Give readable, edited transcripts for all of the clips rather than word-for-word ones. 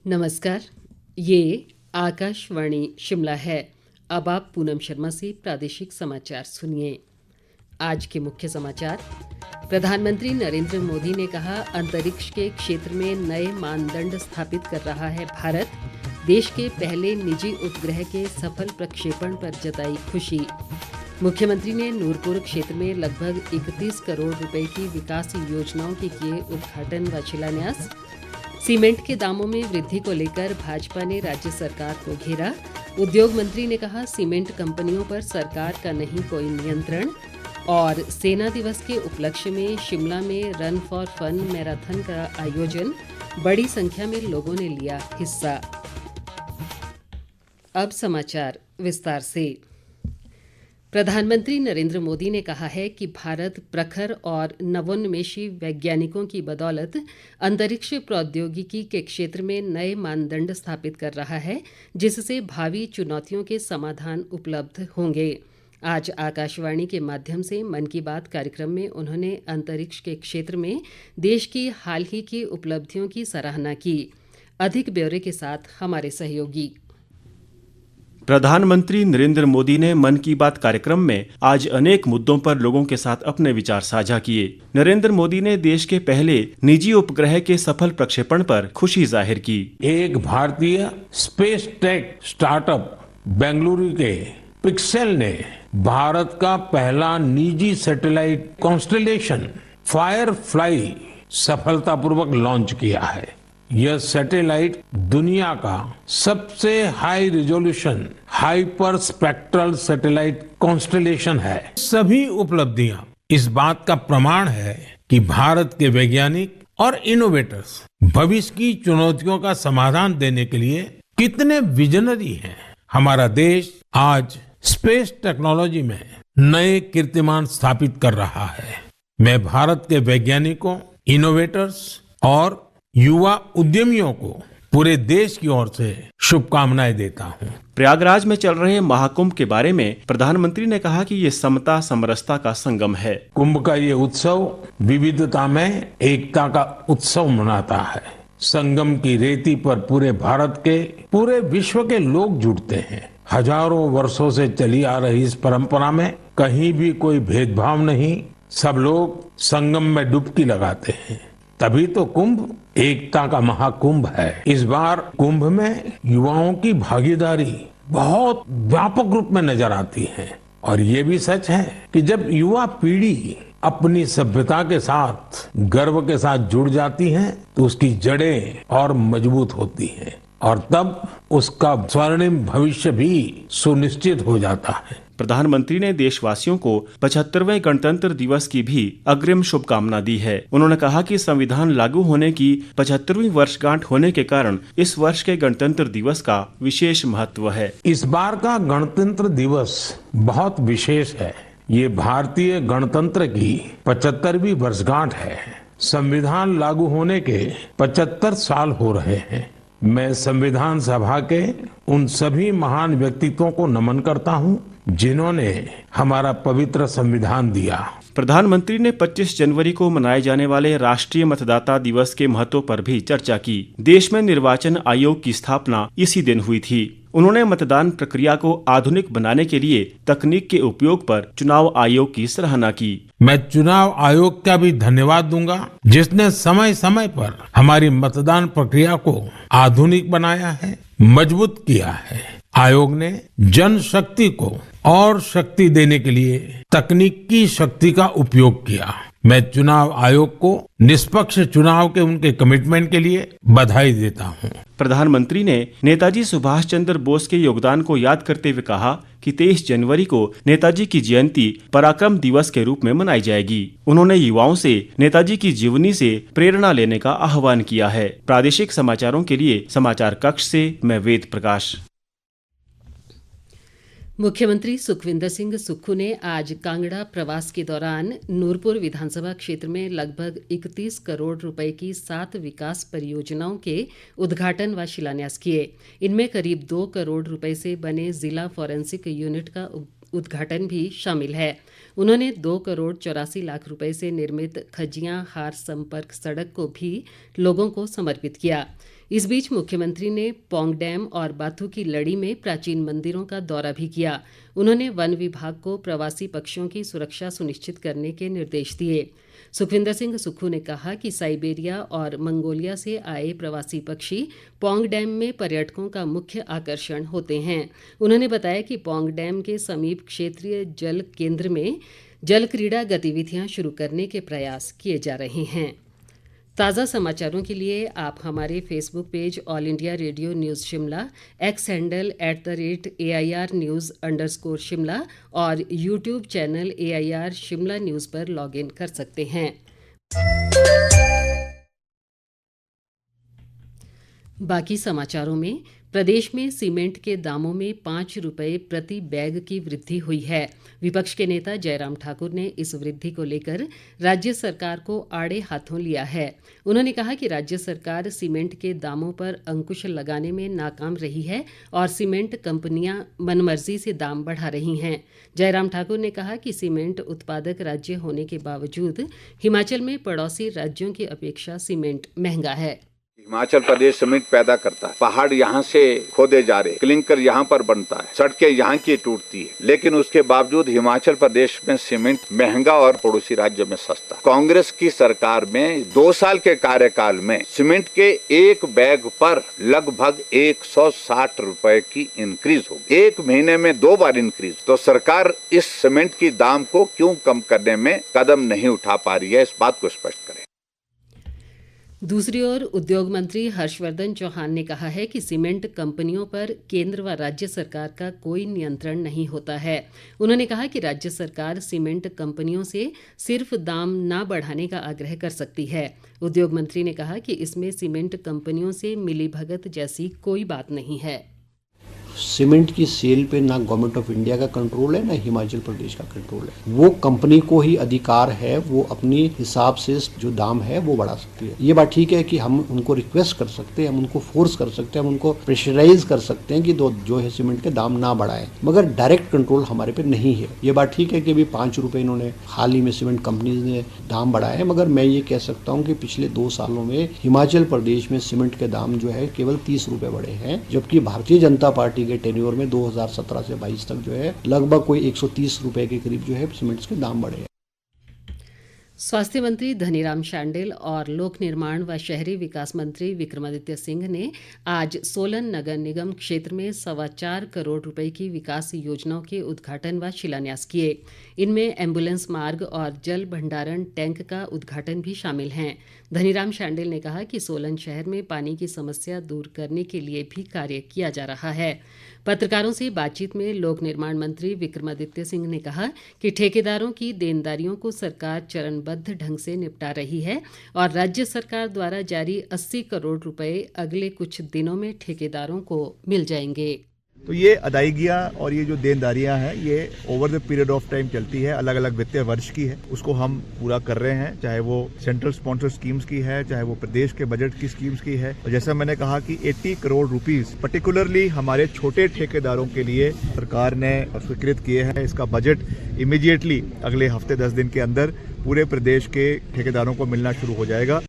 नमस्कार। ये आकाशवाणी शिमला है। अब आप पूनम शर्मा से प्रादेशिक समाचार सुनिए। आज के मुख्य समाचार। प्रधानमंत्री नरेंद्र मोदी ने कहा, अंतरिक्ष के क्षेत्र में नए मानदंड स्थापित कर रहा है भारत। देश के पहले निजी उपग्रह के सफल प्रक्षेपण पर जताई खुशी। मुख्यमंत्री ने नूरपुर क्षेत्र में लगभग 31 करोड़ रुपए की विकास योजनाओं के किए उद्घाटन व शिलान्यास। सीमेंट के दामों में वृद्धि को लेकर भाजपा ने राज्य सरकार को घेरा। उद्योग मंत्री ने कहा, सीमेंट कंपनियों पर सरकार का नहीं कोई नियंत्रण। और सेना दिवस के उपलक्ष्य में शिमला में रन फॉर फन मैराथन का आयोजन, बड़ी संख्या में लोगों ने लिया हिस्सा। अब समाचार विस्तार से। प्रधानमंत्री नरेंद्र मोदी ने कहा है कि भारत प्रखर और नवोन्मेषी वैज्ञानिकों की बदौलत अंतरिक्ष प्रौद्योगिकी के क्षेत्र में नए मानदंड स्थापित कर रहा है, जिससे भावी चुनौतियों के समाधान उपलब्ध होंगे। आज आकाशवाणी के माध्यम से मन की बात कार्यक्रम में उन्होंने अंतरिक्ष के क्षेत्र में देश की हाल ही की उपलब्धियों की सराहना की। अधिक ब्यौरे के साथ हमारे सहयोगी। प्रधानमंत्री नरेंद्र मोदी ने मन की बात कार्यक्रम में आज अनेक मुद्दों पर लोगों के साथ अपने विचार साझा किए। नरेंद्र मोदी ने देश के पहले निजी उपग्रह के सफल प्रक्षेपण पर खुशी जाहिर की। एक भारतीय स्पेस टेक स्टार्टअप बेंगलुरु के पिक्सेल ने भारत का पहला निजी सैटेलाइट कॉन्स्टेलेशन फायरफ्लाई सफलतापूर्वक लॉन्च किया है। यह सैटेलाइट दुनिया का सबसे high resolution hyper spectral satellite constellation है। सभी उपलब्धियां इस बात का प्रमाण है कि भारत के वैज्ञानिक और इनोवेटर्स भविष्य की चुनौतियों का समाधान देने के लिए कितने विजनरी हैं। हमारा देश आज स्पेस टेक्नोलॉजी में नए कीर्तिमान स्थापित कर रहा है। मैं भारत के वैज्ञानिकों, इनोवेटर्स और युवा उद्यमियों को पूरे देश की ओर से शुभकामनाएं देता हूं। प्रयागराज में चल रहे महाकुंभ के बारे में प्रधानमंत्री ने कहा कि ये समता समरसता का संगम है। कुंभ का ये उत्सव विविधता में एकता का उत्सव मनाता है। संगम की रेती पर पूरे भारत के, पूरे विश्व के लोग जुड़ते हैं। हजारों वर्षों से चली आ रही इस परंपरा में कहीं भी कोई भेदभाव नहीं, सब लोग संगम में डुबकी लगाते हैं। तभी तो कुंभ एकता का महाकुंभ है। इस बार कुंभ में युवाओं की भागीदारी बहुत व्यापक रूप में नजर आती है। और ये भी सच है कि जब युवा पीढ़ी अपनी सभ्यता के साथ गर्व के साथ जुड़ जाती है तो उसकी जड़ें और मजबूत होती हैं और तब उसका स्वर्णिम भविष्य भी सुनिश्चित हो जाता है। प्रधानमंत्री ने देशवासियों को 75वें गणतंत्र दिवस की भी अग्रिम शुभकामना दी है। उन्होंने कहा कि संविधान लागू होने की 75वीं वर्षगांठ होने के कारण इस वर्ष के गणतंत्र दिवस का विशेष महत्व है। इस बार का गणतंत्र दिवस बहुत विशेष है। ये भारतीय गणतंत्र की 75वीं वर्षगांठ है। संविधान लागू होने के 75 साल हो रहे हैं। मैं संविधान सभा के उन सभी महान व्यक्तित्वों को नमन करता हूं जिन्होंने हमारा पवित्र संविधान दिया। प्रधानमंत्री ने 25 जनवरी को मनाए जाने वाले राष्ट्रीय मतदाता दिवस के महत्व पर भी चर्चा की। देश में निर्वाचन आयोग की स्थापना इसी दिन हुई थी। उन्होंने मतदान प्रक्रिया को आधुनिक बनाने के लिए तकनीक के उपयोग पर चुनाव आयोग की सराहना की। मैं चुनाव आयोग का भी धन्यवाद दूंगा, जिसने समय समय पर हमारी मतदान प्रक्रिया को आधुनिक बनाया है, मजबूत किया है। आयोग ने जनशक्ति को और शक्ति देने के लिए तकनीकी शक्ति का उपयोग किया। मैं चुनाव आयोग को निष्पक्ष चुनाव के उनके कमिटमेंट के लिए बधाई देता हूं। प्रधानमंत्री ने नेताजी सुभाष चंद्र बोस के योगदान को याद करते हुए कहा कि 23 जनवरी को नेताजी की जयंती पराक्रम दिवस के रूप में मनाई जाएगी। उन्होंने युवाओं से नेताजी की जीवनी से प्रेरणा लेने का आह्वान किया है। प्रादेशिक समाचारों के लिए समाचार कक्ष से मैं वेद प्रकाश। मुख्यमंत्री सुखविंदर सिंह सुक्खू ने आज कांगड़ा प्रवास के दौरान नूरपुर विधानसभा क्षेत्र में लगभग 31 करोड़ रुपए की 7 विकास परियोजनाओं के उद्घाटन व शिलान्यास किए। इनमें करीब 2 करोड़ रुपए से बने जिला फॉरेंसिक यूनिट का उद्घाटन भी शामिल है। उन्होंने 2 करोड़ 84 लाख रुपए से निर्मित खजियां हार संपर्क सड़क को भी लोगों को समर्पित किया। इस बीच मुख्यमंत्री ने पौंग डैम और बाथू की लड़ी में प्राचीन मंदिरों का दौरा भी किया। उन्होंने वन विभाग को प्रवासी पक्षियों की सुरक्षा सुनिश्चित करने के निर्देश दिए। सुखविंदर सिंह सुक्खू ने कहा कि साइबेरिया और मंगोलिया से आए प्रवासी पक्षी पौंग डैम में पर्यटकों का मुख्य आकर्षण होते हैं। उन्होंने बताया कि पौंग डैम के समीप क्षेत्रीय जल केंद्र में जल क्रीड़ा गतिविधियां शुरू करने के प्रयास किए जा रहे हैं। ताज़ा समाचारों के लिए आप हमारे Facebook page all India radio news Shimla, x handle @AIR News_शिमला और YouTube channel AIR Shimla news पर लॉग इन कर सकते हैं। बाकी समाचारों में, प्रदेश में सीमेंट के दामों में 5 रुपये प्रति बैग की वृद्धि हुई है। विपक्ष के नेता जयराम ठाकुर ने इस वृद्धि को लेकर राज्य सरकार को आड़े हाथों लिया है। उन्होंने कहा कि राज्य सरकार सीमेंट के दामों पर अंकुश लगाने में नाकाम रही है और सीमेंट कंपनियां मनमर्जी से दाम बढ़ा रही हैं। जयराम ठाकुर ने कहा कि सीमेंट उत्पादक राज्य होने के बावजूद हिमाचल में पड़ोसी राज्यों की अपेक्षा सीमेंट महंगा है। हिमाचल प्रदेश सीमेंट पैदा करता है, पहाड़ यहाँ से खोदे जा रहे, क्लिंकर यहाँ पर बनता है, सड़कें यहाँ की टूटती है, लेकिन उसके बावजूद हिमाचल प्रदेश में सीमेंट महंगा और पड़ोसी राज्यों में सस्ता। कांग्रेस की सरकार में 2 साल के कार्यकाल में सीमेंट के एक बैग पर लगभग 160 रुपए की इंक्रीज हो, 1 महीने में 2 बार इंक्रीज। तो सरकार इस सीमेंट की दाम को क्यों कम करने में कदम नहीं उठा पा रही है, इस बात को स्पष्ट करें। दूसरी ओर उद्योग मंत्री हर्षवर्धन चौहान ने कहा है कि सीमेंट कंपनियों पर केंद्र व राज्य सरकार का कोई नियंत्रण नहीं होता है। उन्होंने कहा कि राज्य सरकार सीमेंट कंपनियों से सिर्फ दाम न बढ़ाने का आग्रह कर सकती है। उद्योग मंत्री ने कहा कि इसमें सीमेंट कंपनियों से मिलीभगत जैसी कोई बात नहीं है। सीमेंट की सेल पे ना गवर्नमेंट ऑफ इंडिया का कंट्रोल है, ना हिमाचल प्रदेश का कंट्रोल है। वो कंपनी को ही अधिकार है, वो अपनी हिसाब से जो दाम है वो बढ़ा सकती है। ये बात ठीक है कि हम उनको रिक्वेस्ट कर सकते हैं, हम उनको फोर्स कर सकते हैं, हम उनको प्रेशराइज कर सकते हैं कि जो है सीमेंट के दाम ना बढ़ाएं, मगर डायरेक्ट कंट्रोल हमारे पे नहीं है। ये बात ठीक है कि अभी 5 रुपए इन्होंने हाल ही में सीमेंट कंपनीज ने दाम बढ़ाए हैं, मगर मैं ये कह सकता हूँ कि पिछले 2 सालों में हिमाचल प्रदेश में सीमेंट के दाम जो है केवल 30 रुपए बढ़े हैं, जबकि भारतीय जनता पार्टी के टेन्योर में 2017 से 22 तक जो है लगभग कोई 130 रुपए के करीब जो है सीमेंट्स के दाम बढ़े हैं। स्वास्थ्य मंत्री धनीराम शांडिल और लोक निर्माण व शहरी विकास मंत्री विक्रमादित्य सिंह ने आज सोलन नगर निगम क्षेत्र में 4.25 करोड़ रुपए की विकास योजनाओं के उद्घाटन व शिलान्यास किए। इनमें एम्बुलेंस मार्ग और जल भंडारण टैंक का उद्घाटन भी शामिल हैं। धनीराम शांडिल ने कहा कि सोलन शहर में पानी की समस्या दूर करने के लिए भी कार्य किया जा रहा है। पत्रकारों से बातचीत में लोक निर्माण मंत्री विक्रमादित्य सिंह ने कहा कि ठेकेदारों की देनदारियों को सरकार चरणबद्ध ढंग से निपटा रही है और राज्य सरकार द्वारा जारी 80 करोड़ रुपए अगले कुछ दिनों में ठेकेदारों को मिल जाएंगे। तो ये अदायगियां और ये जो देनदारियां हैं ये over the period of time चलती है, अलग अलग वित्तीय वर्ष की है, उसको हम पूरा कर रहे हैं, चाहे वो सेंट्रल स्पॉन्सर स्कीम्स की है, चाहे वो प्रदेश के बजट की स्कीम्स की है। और जैसा मैंने कहा कि 80 करोड़ रुपीस पर्टिकुलरली हमारे छोटे ठेकेदारों के लिए सरकार ने स्वीकृत किए हैं। इसका बजट इमीडिएटली अगले हफ्ते 10 दिन के अंदर पूरे प्रदेश के ठेकेदारों को मिलना शुरू हो जाएगा।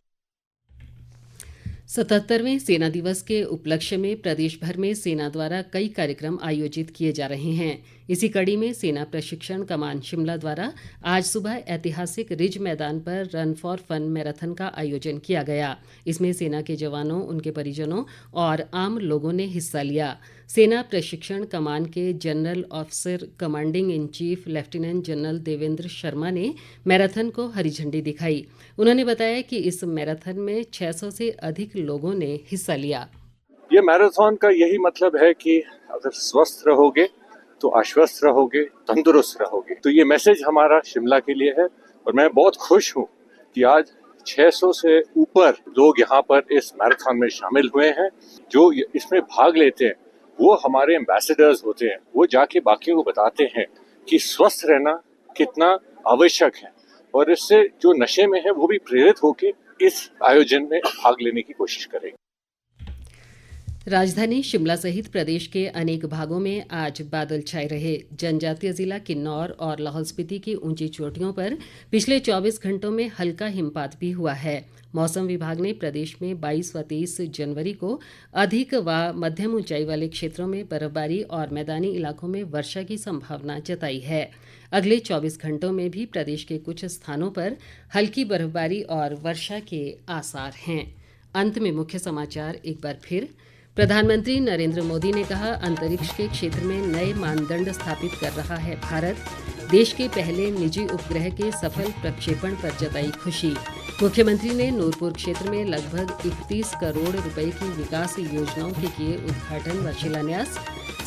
77वें सेना दिवस के उपलक्ष्य में प्रदेश भर में सेना द्वारा कई कार्यक्रम आयोजित किए जा रहे हैं। इसी कड़ी में सेना प्रशिक्षण कमान शिमला द्वारा आज सुबह ऐतिहासिक रिज मैदान पर रन फॉर फन मैराथन का आयोजन किया गया। इसमें सेना के जवानों, उनके परिजनों और आम लोगों ने हिस्सा लिया। सेना प्रशिक्षण कमान के general officer commanding in chief lieutenant general Devendra Sharma ने मैराथन को हरी झंडी दिखाई। उन्होंने बताया कि इस मैराथन में 600 से अधिक लोगों ने हिस्सा लिया। ये मैराथन का यही मतलब है कि अगर स्वस्थ रहोगे तो आश्वस्त रहोगे, तंदुरुस्त रहोगे। तो ये मैसेज हमारा शिमला के लिए है और मैं बहुत खुश हूँ कि आज 600 से ऊपर लोग यहाँ पर इस मैराथन में शामिल हुए हैं। जो इसमें भाग लेते हैं वो हमारे एम्बेसडर्स होते हैं, वो जाके बाकियों को बताते हैं कि स्वस्थ रहना कितना आवश्यक है और इससे जो नशे में है वो भी प्रेरित होकर इस आयोजन में भाग लेने की कोशिश करेंगे। राजधानी शिमला सहित प्रदेश के अनेक भागों में आज बादल छाए रहे। जनजातीय जिला किन्नौर और लाहौल स्पीति की ऊंची चोटियों पर पिछले 24 घंटों में हल्का हिमपात भी हुआ है। मौसम विभाग ने प्रदेश में 22 व 23 जनवरी को अधिक व मध्यम ऊंचाई वाले क्षेत्रों में बर्फबारी और मैदानी इलाकों में वर्षा की संभावना जताई है। अगले 24 घंटों में भी प्रदेश के कुछ स्थानों पर हल्की बर्फबारी और वर्षा के आसार हैं। अंत में मुख्य समाचार एक बार फिर। प्रधानमंत्री नरेंद्र मोदी ने कहा, अंतरिक्ष के क्षेत्र में नए मानदंड स्थापित कर रहा है भारत। देश के पहले निजी उपग्रह के सफल प्रक्षेपण पर जताई खुशी। मुख्यमंत्री ने नूरपुर क्षेत्र में लगभग 31 करोड़ रुपए की विकास योजनाओं के किए उद्घाटन व शिलान्यास।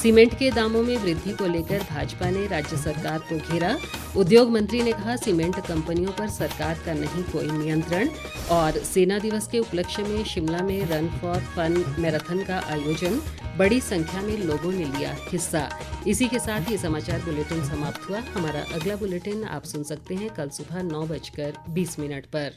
सीमेंट के दामों में वृद्धि को लेकर भाजपा ने राज्य सरकार को घेरा। उद्योग मंत्री ने कहा, सीमेंट कंपनियों पर सरकार का नहीं कोई नियंत्रण। और सेना दिवस के उपलक्ष्य में शिमला में रन फॉर फन मैराथन का आयोजन, बड़ी संख्या में लोगों ने लिया हिस्सा। इसी के साथ ये समाचार बुलेटिन समाप्त हुआ। हमारा अगला बुलेटिन आप सुन सकते हैं कल सुबह 9:20 पर।